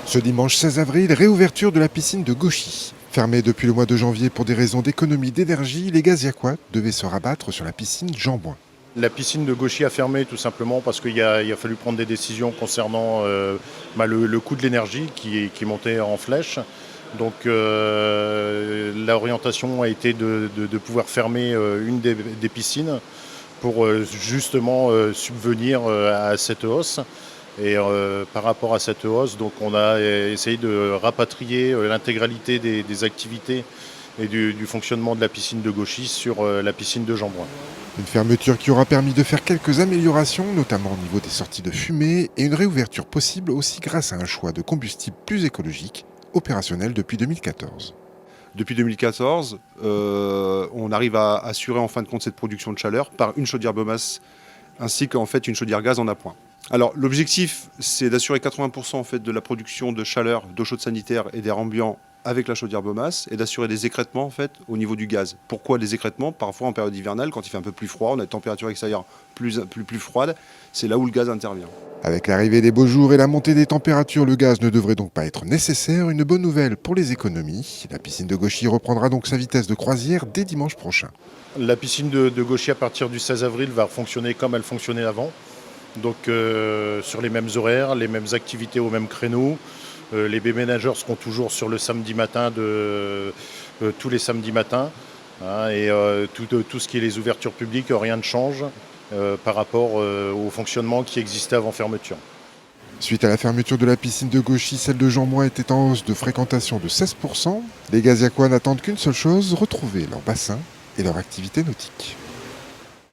Ce dimanche 16 avril, réouverture de la piscine de Gauchy. Fermée depuis le mois de janvier pour des raisons d'économie d'énergie, les Gaziacois devaient se rabattre sur la piscine Jean Bouin. La piscine de Gauchy a fermé tout simplement parce qu'il a fallu prendre des décisions concernant le coût de l'énergie qui montait en flèche. Donc l'orientation a été de pouvoir fermer une des piscines pour justement subvenir à cette hausse. Et par rapport à cette hausse, donc on a essayé de rapatrier l'intégralité des activités et du fonctionnement de la piscine de Gauchy sur la piscine de Jean Bouin. Une fermeture qui aura permis de faire quelques améliorations, notamment au niveau des sorties de fumée, et une réouverture possible aussi grâce à un choix de combustible plus écologique, opérationnel depuis 2014. Depuis 2014, on arrive à assurer en fin de compte cette production de chaleur par une chaudière biomasse ainsi qu'en fait une chaudière gaz en appoint. Alors l'objectif, c'est d'assurer 80% en fait de la production de chaleur, d'eau chaude sanitaire et d'air ambiant avec la chaudière biomasse et d'assurer des écrêtements en fait au niveau du gaz. Pourquoi des écrêtements? Parfois en période hivernale, quand il fait un peu plus froid, on a des températures extérieures plus froides, c'est là où le gaz intervient. Avec l'arrivée des beaux jours et la montée des températures, le gaz ne devrait donc pas être nécessaire. Une bonne nouvelle pour les économies. La piscine de Gauchy reprendra donc sa vitesse de croisière dès dimanche prochain. La piscine de Gauchy à partir du 16 avril va fonctionner comme elle fonctionnait avant. Donc sur les mêmes horaires, les mêmes activités au même créneau. Les béménageurs seront toujours sur le samedi matin tous les samedis matins. Hein, et tout ce qui est les ouvertures publiques, rien ne change par rapport au fonctionnement qui existait avant fermeture. Suite à la fermeture de la piscine de Gauchy, celle de Jean Bouin était en hausse de fréquentation de 16%. Les Gaziacois n'attendent qu'une seule chose, retrouver leur bassin et leur activité nautique.